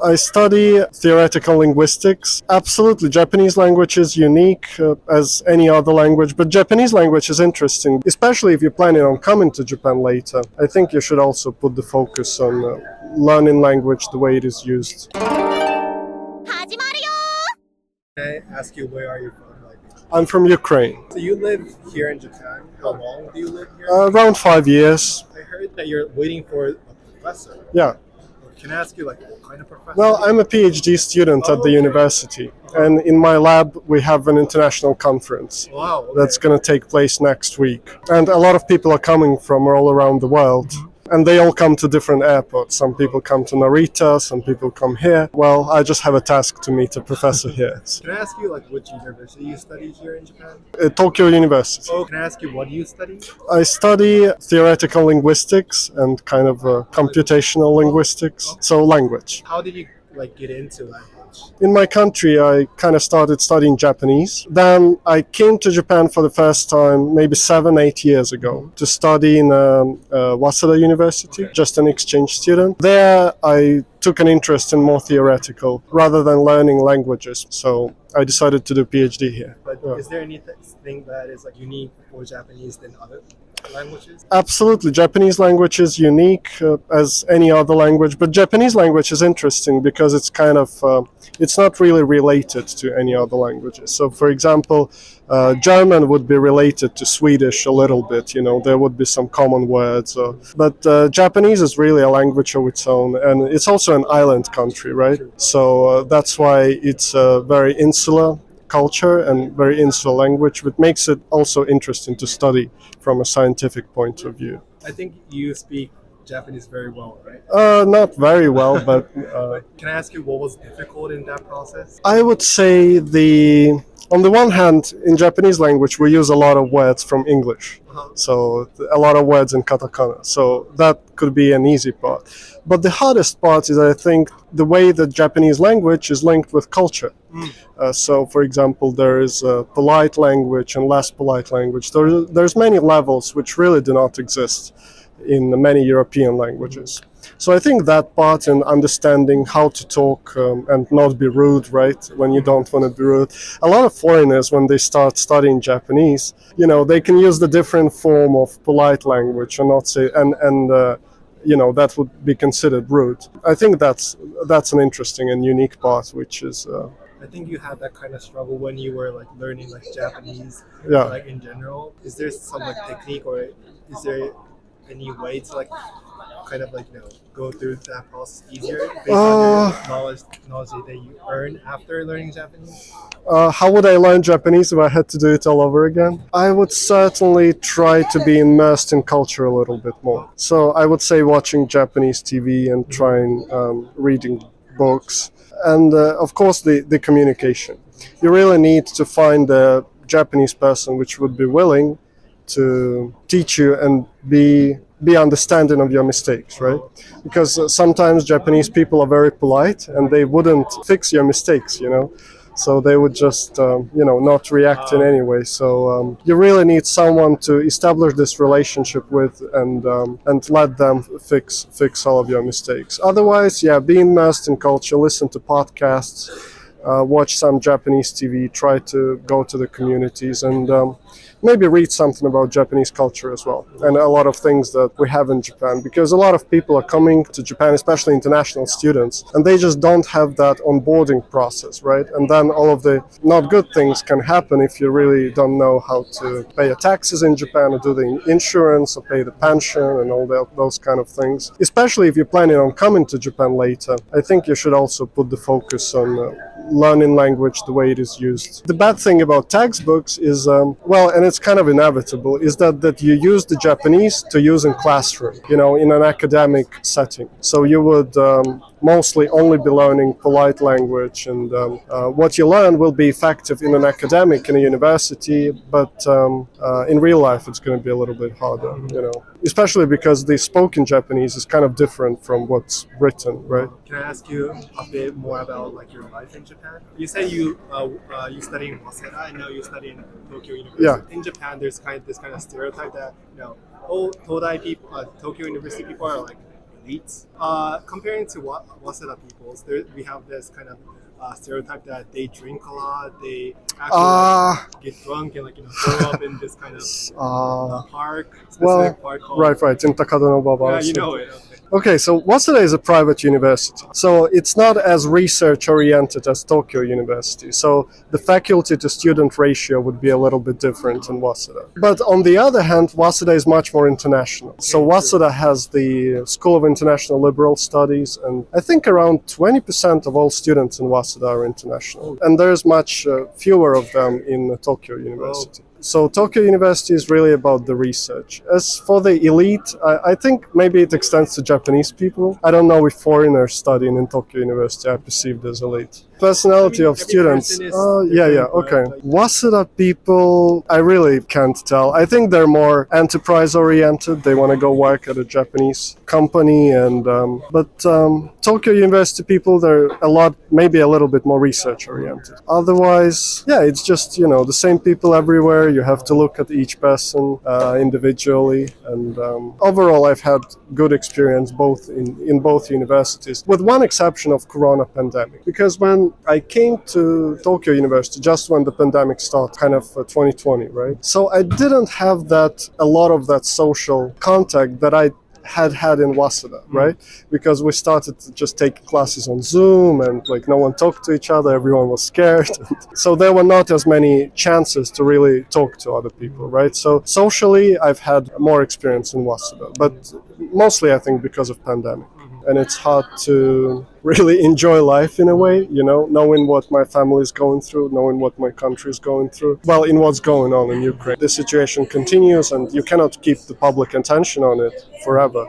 I study theoretical linguistics. Absolutely, Japanese language is unique as any other language, but Japanese language is interesting, especially if you're planning on coming to Japan later. I think you should also put the focus on learning language the way it is used. Can I ask you, where are you from? I'm from Ukraine. So you live here in Japan. How long do you live here? Around 5 years. I heard that you're waiting for a professor. Yeah. Can I ask you, what kind of professor? Well, I'm a PhD student at the university, and in my lab we have an international conference. Wow. Okay. That's going to take place next week. And a lot of people are coming from all around the world. And they all come to different airports. Some people come to Narita, some people come here. Well, I just have a task to meet a professor here. Can I ask you, which university you study here in Japan? Tokyo University. Oh, can I ask you, what do you study? I study theoretical linguistics and kind of computational linguistics, so language. How did you get into language? In my country, I kind of started studying Japanese. Then I came to Japan for the first time maybe 7-8 years ago to study in Waseda University, just an exchange student. There I took an interest in more theoretical rather than learning languages. So I decided to do PhD here. But is there anything that is unique for Japanese than other languages? Absolutely. Japanese language is unique as any other language, but Japanese language is interesting because it's kind of, it's not really related to any other languages. So for example, German would be related to Swedish a little bit, there would be some common words, but Japanese is really a language of its own, and it's also an island country, right? So that's why it's a very insular culture and very insular language, which makes it also interesting to study from a scientific point of view. I think you speak Japanese very well, right? Not very well, but... Can I ask you, what was difficult in that process? I would say on the one hand, in Japanese language, we use a lot of words from English. So a lot of words in katakana. So that could be an easy part. But the hardest part is, I think, the way the Japanese language is linked with culture. So, for example, there is a polite language and less polite language. There's many levels which really do not exist in many European languages. So I think that part in understanding how to talk and not be rude, right, when you don't want to be rude. A lot of foreigners, when they start studying Japanese, they can use the different form of polite language and not say, that would be considered rude. I think that's an interesting and unique part, which is... I think you had that kind of struggle when you were learning Japanese, in general. Is there some technique, or is there any way to go through that process easier based on your knowledge that you earn after learning Japanese? How would I learn Japanese if I had to do it all over again? I would certainly try to be immersed in culture a little bit more. So I would say watching Japanese TV and trying reading books. And of course the communication. You really need to find a Japanese person which would be willing to teach you and be understanding of your mistakes, right? Because sometimes Japanese people are very polite and they wouldn't fix your mistakes, so they would just not react in any way. So you really need someone to establish this relationship with and let them fix all of your mistakes. Otherwise, be immersed in culture, listen to podcasts, watch some Japanese TV, try to go to the communities, and maybe read something about Japanese culture as well, and a lot of things that we have in Japan, because a lot of people are coming to Japan, especially international students, and they just don't have that onboarding process, right? And then all of the not good things can happen if you really don't know how to pay your taxes in Japan, or do the insurance, or pay the pension, and all those kind of things. Especially if you're planning on coming to Japan later, I think you should also put the focus on learning language the way it is used. The bad thing about textbooks is, and it's kind of inevitable, is that you use the Japanese to use in classroom, in an academic setting. So you would mostly only be learning polite language, and what you learn will be effective in an academic in a university, but in real life it's going to be a little bit harder, especially because the spoken Japanese is kind of different from what's written, right? Can I ask you a bit more about your life in Japan? You said you study in Waseda. I know you study in Tokyo University. Yeah. In Japan, there's this kind of stereotype that Tokyo University people are elites. Comparing to Waseda peoples, we have this kind of stereotype that they drink a lot, they actually get drunk and throw up in this kind of specific park called... Right, in Takadonobaba. Yeah, you know it. Okay, so Waseda is a private university, so it's not as research-oriented as Tokyo University, so the faculty-to-student ratio would be a little bit different in Waseda. But on the other hand, Waseda is much more international. So Waseda has the School of International Liberal Studies, and I think around 20% of all students in Waseda are international, and there's much fewer of them in Tokyo University. So Tokyo University is really about the research. As for the elite, I think maybe it extends to Japanese people. I don't know if foreigners studying in Tokyo University are perceived as elite. Personality of students. Okay. Waseda people, I really can't tell. I think they're more enterprise oriented. They want to go work at a Japanese company, and but Tokyo University people, they're maybe a little bit more research oriented. Otherwise, it's just the same people everywhere. You have to look at each person individually, and overall, I've had good experience in both universities, with one exception of Corona pandemic, because when I came to Tokyo University just when the pandemic started, kind of 2020, right? So I didn't have a lot of that social contact that I had in Waseda, right? Because we started to just take classes on Zoom, and no one talked to each other, everyone was scared. So there were not as many chances to really talk to other people, right? So socially, I've had more experience in Waseda, but mostly I think because of pandemic. And it's hard to really enjoy life in a way, knowing what my family is going through, knowing what my country is going through. Well, in what's going on in Ukraine. The situation continues, and you cannot keep the public attention on it forever.